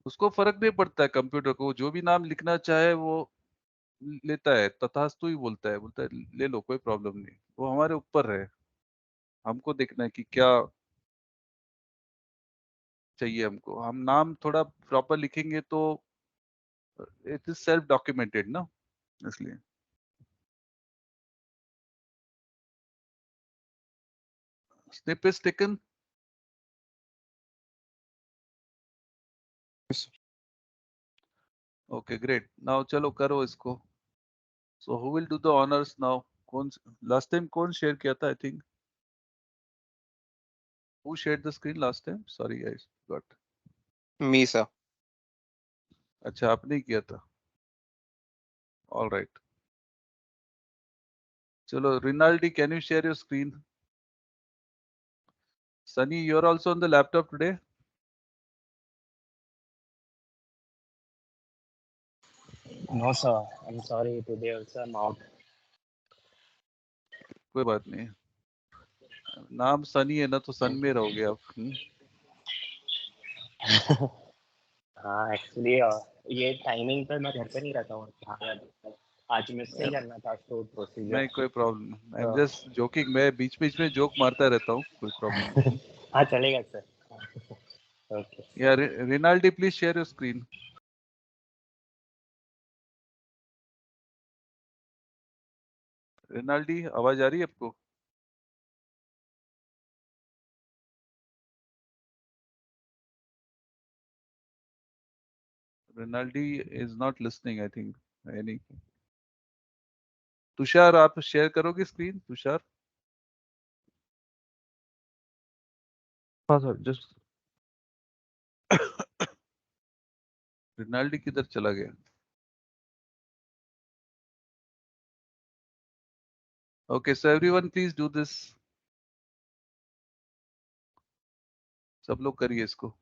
उसको फर्क नहीं पड़ता है कंप्यूटर को, जो भी नाम लिखना चाहे वो लेता है, तथास्तु ही बोलता है ले लो, कोई प्रॉब्लम नहीं. वो हमारे ऊपर है, हमको देखना है कि क्या चाहिए हमको. हम नाम थोड़ा प्रॉपर लिखेंगे तो इट इज सेल्फ डॉक्यूमेंटेड ना, इसलिए. snip is taken. Yes, sir. Okay, great. Now चलो करो इसको. So who will do the honors now? कौन last time कौन share किया था? I think who shared the screen last time? Sorry, I forgot. Me, sir. अच्छा, आपने ही किया था. All right. चलो, Rinaldi, can you share your screen? Sunny, you're also on the laptop today? No, sir. I'm sorry. Today also I'm out. कोई बात नहीं, नाम सनी है ना तो सन में रहोगे आप। हाँ एक्चुअली ये टाइमिंग पर मैं घर पे नहीं रहता हूँ। आज मिस नहीं करना था स्टोर प्रोसीजर। नहीं कोई problem, I am just joking, मैं बीच बीच में जोक मारता रहता हूँ, कोई प्रॉब्लम नहीं। हाँ चलेगा सर। ओके या Rinaldi please share your screen. Rinaldi आवाज आ रही है आपको? Rinaldi is not listening I think any. Tushar आप शेयर करोगे स्क्रीन? तुषार हाँ सर, जस्ट रिनाल्डी किधर चला गया? Okay so everyone please do this, सब लोग करिए इसको।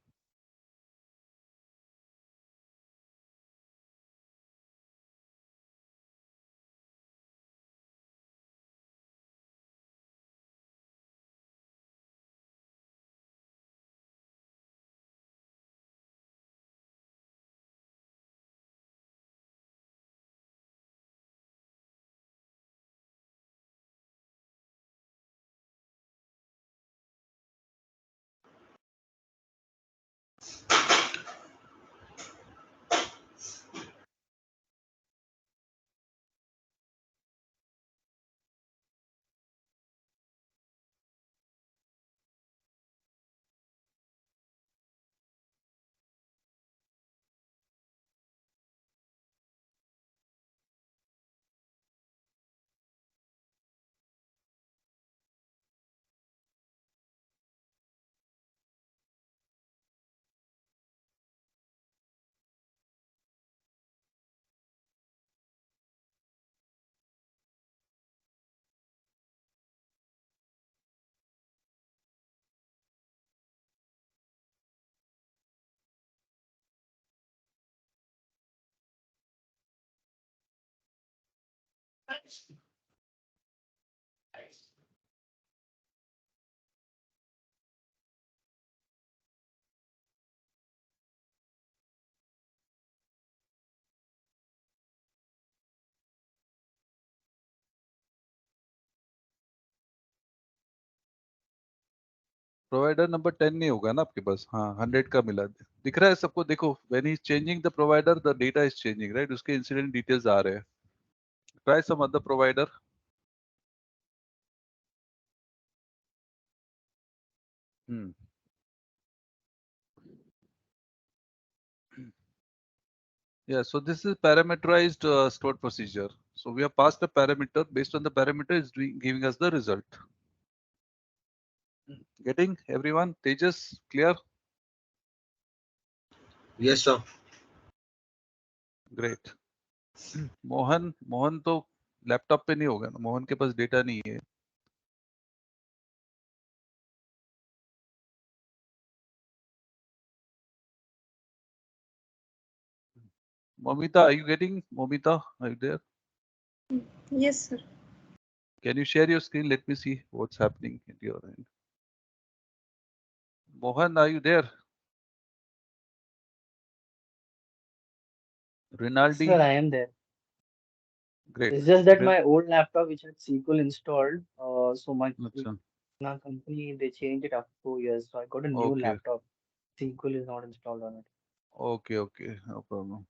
प्रोवाइडर नंबर 10 नहीं होगा ना आपके पास? हाँ 100 का मिला, दिख रहा है सबको? देखो when he is changing the provider the data is changing, right? उसके इंसिडेंट डिटेल्स आ रहे हैं। Try some other provider. Yeah, so this is parameterized stored procedure. So we have passed a parameter, based on the parameter is giving us the result. Getting everyone? Tejas, clear? Yes, sir. Great. Mohan तो laptop पे नहीं होगा ना, मोहन के पास data नहीं है। Momita, are you getting? Momita, are you there? Yes, sir. Can you share your screen? Let me see what's happening at your end. Mohan, are you there? Rinaldi? Sir, I am there. Great. It's just that my old laptop, which had SQL installed, so my Achha. company they changed it after 2 years. So I got a new Okay. laptop. SQL is not installed on it. Okay, okay, no problem.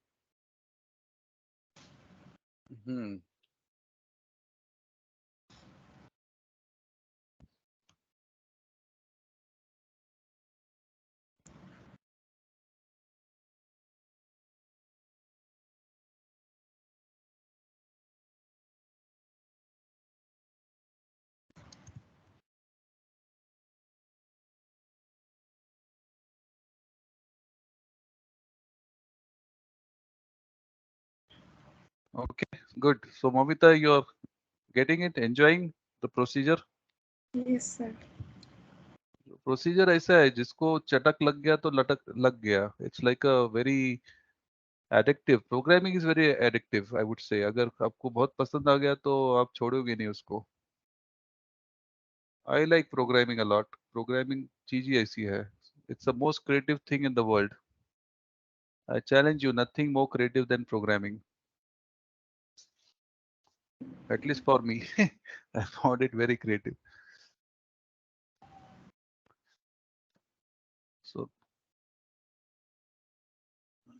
Okay, good. So Momita, you're getting it, enjoying the procedure? Yes, sir. Procedure ऐसा है जिसको चटक लग गया तो लटक लग गया. It's like a very addictive. Programming is very addictive, I would say. अगर आपको बहुत पसंद आ गया तो आप छोड़ोगे नहीं उसको. I like programming a lot. Programming चीज ही ऐसी है. It's the most creative thing in the world. I challenge you, nothing more creative than programming. At least for me. I found it very creative. So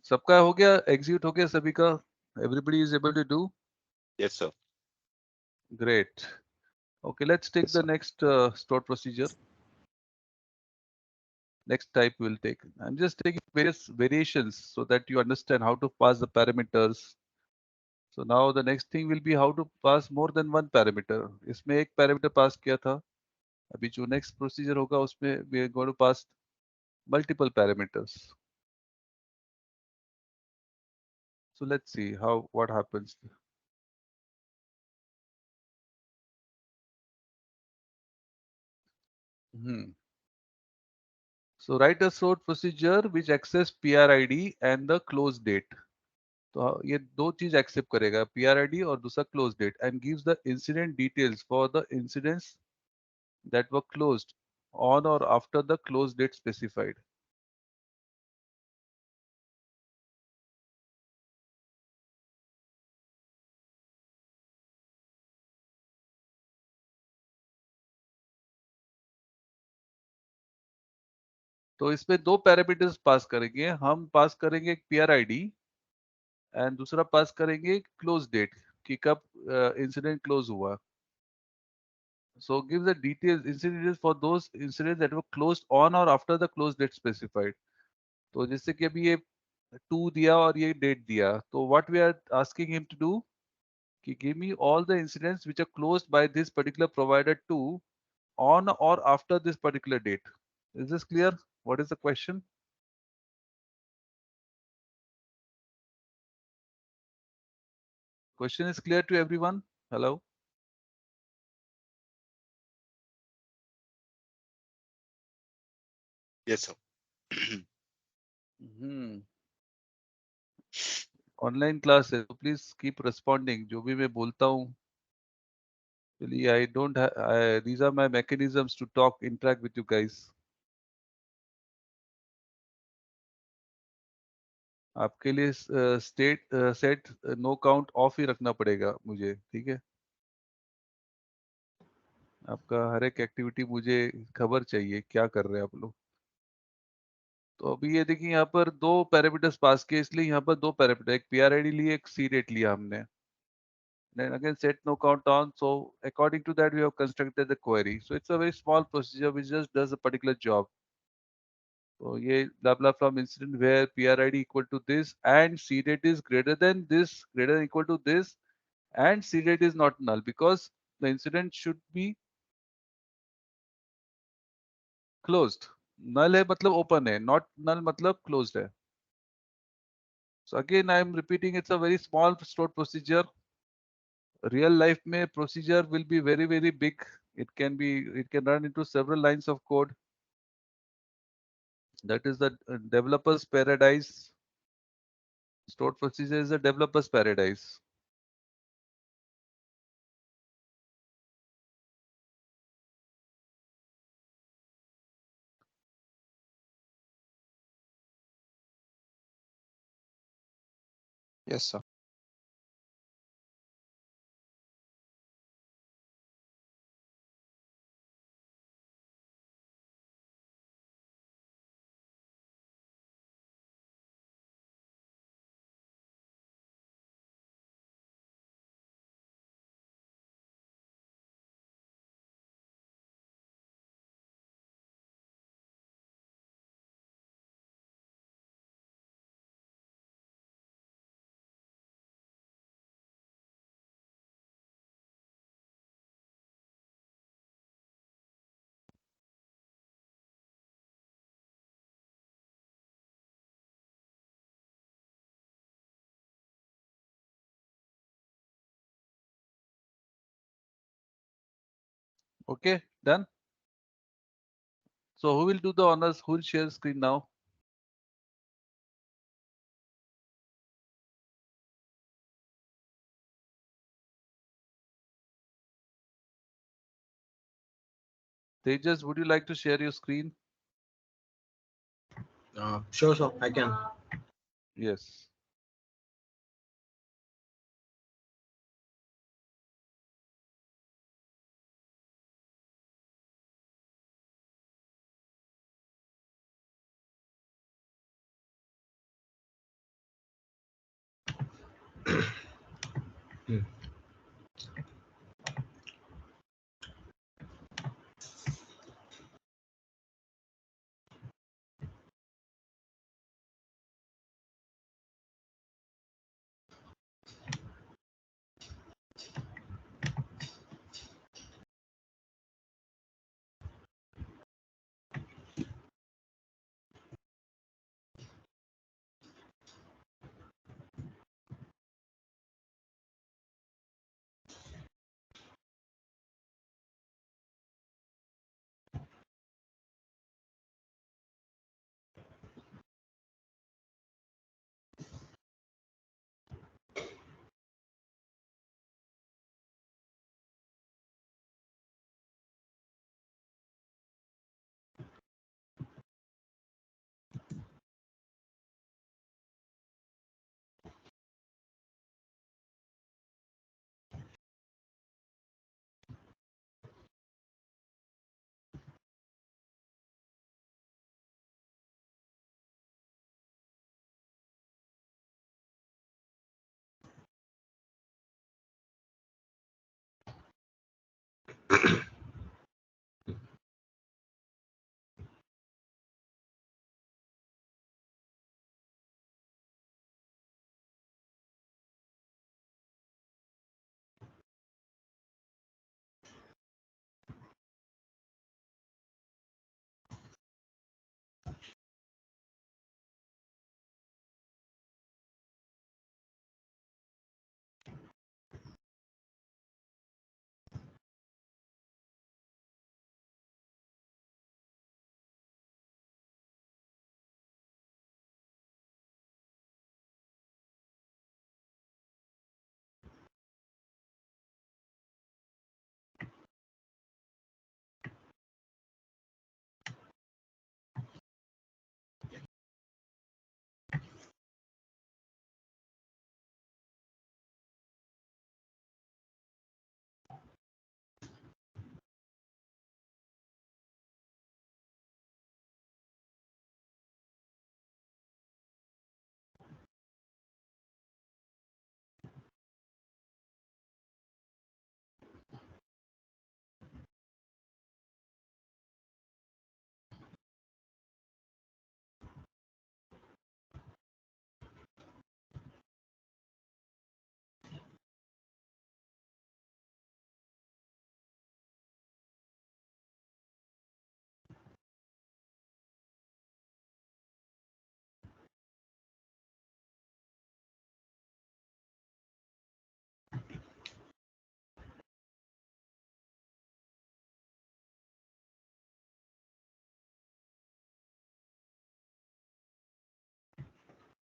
सबका हो गया, execute हो गया सभी का. Everybody is able to do. Yes, sir. Great. Okay, let's take Yes, the sir. next stored procedure. Next type we'll take. I'm just taking various variations so that you understand how to pass the parameters. So now the next thing will be how to pass more than one parameter. इसमें एक parameter pass किया था. अभी जो next procedure होगा उसमें we are going to pass multiple parameters. So let's see what happens. So write a stored procedure which access PRID and the close date. तो ये दो चीज एक्सेप्ट करेगा, PRID और दूसरा close date, and gives the incident details for the incidents that were closed on or after the close date specified. तो इसमें दो पैरामीटर्स पास करेंगे. हम पास करेंगे एक PRID एंड दूसरा पास करेंगे क्लोज डेट कि कब इंसिडेंट क्लोज हुआ. So give the details, incident details for those incidents that were closed on or after the close date specified. तो जैसे कि अभी ये 2 दिया और ये डेट दिया, तो what we are asking him to do कि give me all the incidents which are closed by this particular provider 2 on or after this particular date. Is this clear? What is the question? Question is clear to everyone? Hello? Yes, sir. Online class है तो please keep responding. जो भी मैं बोलता हूँ, really I don't these are my mechanisms to talk, interact with you guys. आपके लिए state set no count off ही रखना पड़ेगा मुझे, ठीक है? आपका हर एक एक्टिविटी मुझे खबर चाहिए क्या कर रहे हैं आप लोग. तो अभी ये देखिए यहाँ पर दो पैरामीटर्स पास किए, इसलिए यहाँ पर दो पैरामीटर, एक PRID लिए, एक C rate लिया हमने. Then again set no count on. So according to that we have constructed the query. So it's a very small procedure which just does a particular job. So ये blah blah from incident where PRID equal to this and C rate is greater than this, greater than equal to this, and C rate is not null because the incident should be closed. Null है मतलब open है, not null मतलब closed है. So again I am repeating, it's a very small stored procedure. Real life में procedure will be very big. It can run into several lines of code. That is the developer's paradise. Stored procedure is a developer's paradise. Yes, sir. Okay, done. So who will do the honors? Who will share screen now? Tejas, would you like to share your screen? Sure, sir. I can. Yes.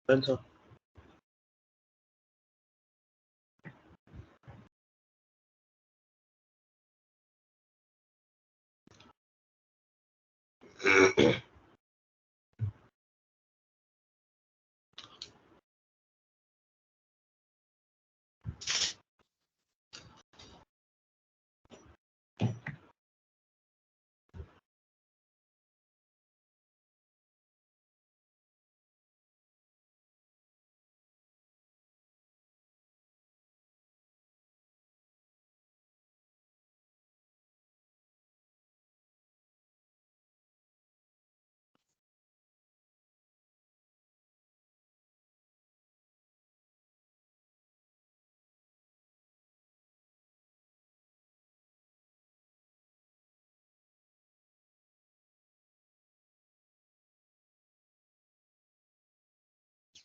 Well, sir.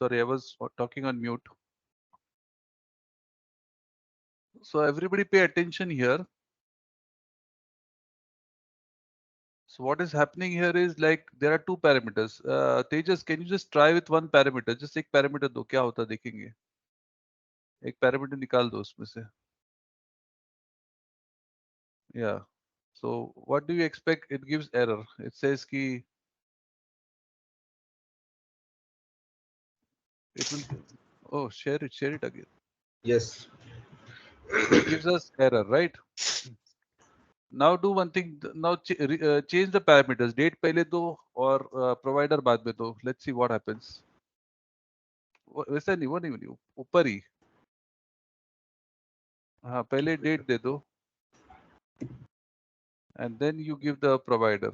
Sorry, I was talking on mute. So everybody pay attention here. So what is happening here is like there are two parameters. Tejas, can you just try with one parameter? Just एक parameter दो, क्या होता है देखेंगे. एक parameter निकाल दो उसमें से. Yeah. So what do you expect? It gives error. It says कि it will. Oh, share it again. Yes. So it gives us error, right? Now do one thing. Now change the parameters. Date पहले दो और provider बाद में दो. Let's see what happens. वैसा नहीं, वो नहीं, ऊपर ही. हाँ, पहले date दे दो. And then you give the provider.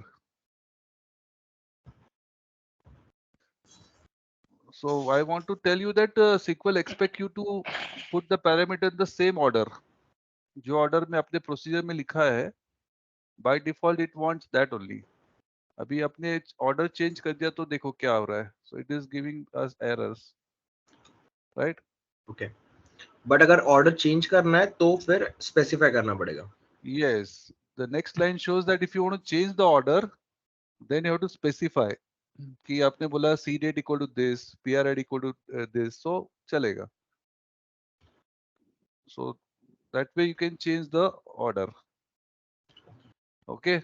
So I want to tell you that SQL expect you to put the parameter in the same order. जो order में अपने procedure में लिखा है, by default it wants that only. अभी अपने order change कर दिया तो देखो क्या हो रहा है. So it is giving us errors, right? Okay. But अगर order change करना है तो फिर specify करना पड़ेगा. Yes. The next line shows that if you want to change the order, then you have to specify कि आपने बोला C date equal to this, PRID equal to this, so चलेगा. So that way you can change the order. Okay.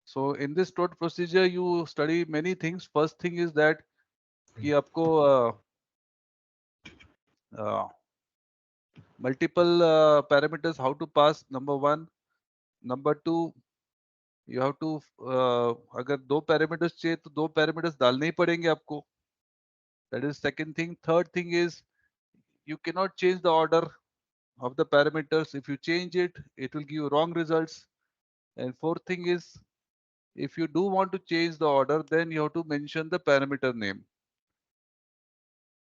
So in this stored procedure, you study many things. First thing is that कि आपको multiple parameters how to pass. Number one, number two, you have to अगर दो parameters चाहिए तो दो parameters डालने ही पड़ेंगे आपको. That is second thing. Third thing is you cannot change the order of the parameters. If you change it, it will give you wrong results. And fourth thing is if you do want to change the order, then you have to mention the parameter name.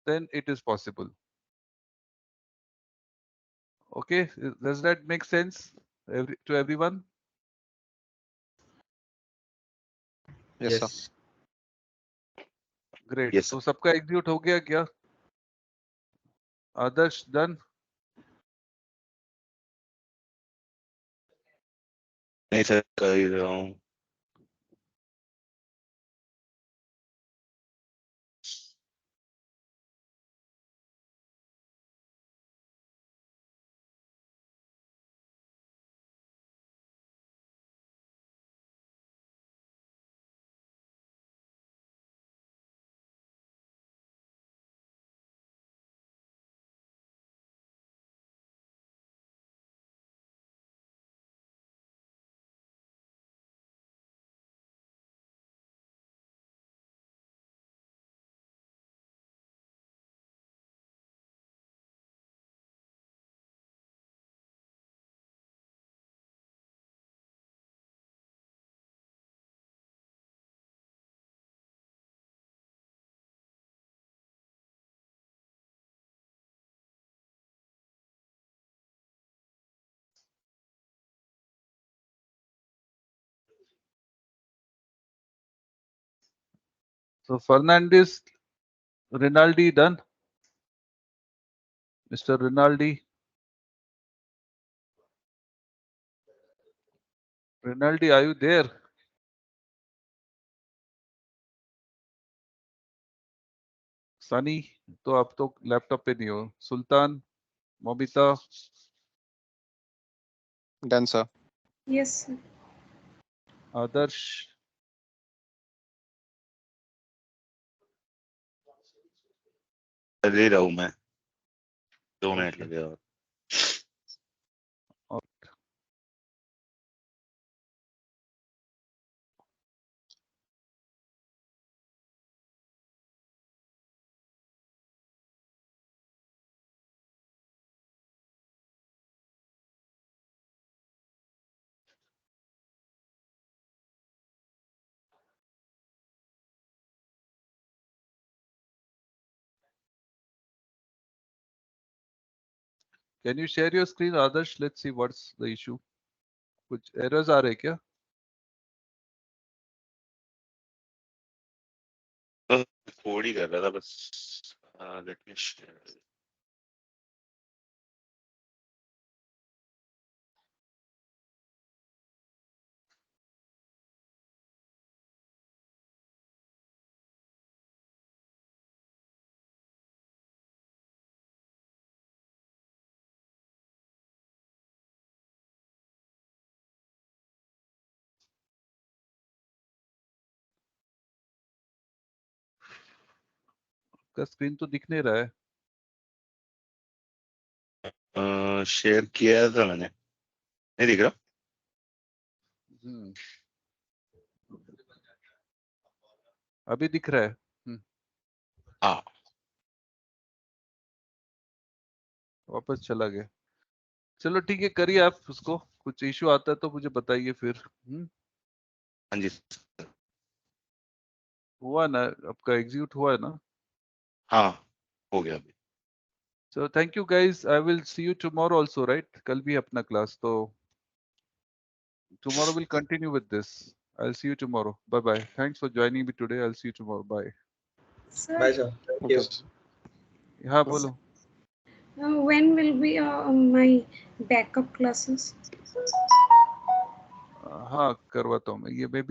Then it is possible. Okay, does that make sense to everyone? Yes, sir. Yes. Great. Yes, तो sir. सबका execute हो गया क्या? आदर्श done? नहीं sir, कर ही रहा हूँ. So Fernandez, Rinaldi done? Mr. Rinaldi? Rinaldi, are you there? Sunny, तो आप तो लैपटॉप पे नहीं हो. सुल्तान, मोबिता, Done, sir. Yes, sir. आदर्श, कर ही रहा हूँ मैं. 2 मिनट Okay. लगेगा. Can you share your screen, Adarsh? Let's see what's the issue. कुछ errors आ रहे हैं क्या? कोड ही कर रहा था बस. Let me share. आपका स्क्रीन तो दिख नहीं रहा है। शेयर किया था मैंने, नहीं दिख रहा। अभी दिख रहा है। हाँ, वापस चला गया। चलो ठीक है, करिए आप उसको, कुछ इश्यू आता है तो मुझे बताइए फिर। हाँ जी। हुआ ना आपका, एग्जीक्यूट हुआ है ना? हाँ, हो गया अभी। So thank you guys. I will see you tomorrow also, right? कल भी अपना क्लास, तो tomorrow we'll continue with this. I'll see you tomorrow. Bye bye. Thanks for joining me today. I'll see you tomorrow. Bye. Sir, Bye, sir. Thank Okay. you. हाँ बोलो। when will be my backup classes? हाँ करवाता हूँ मैं, ये मैं भी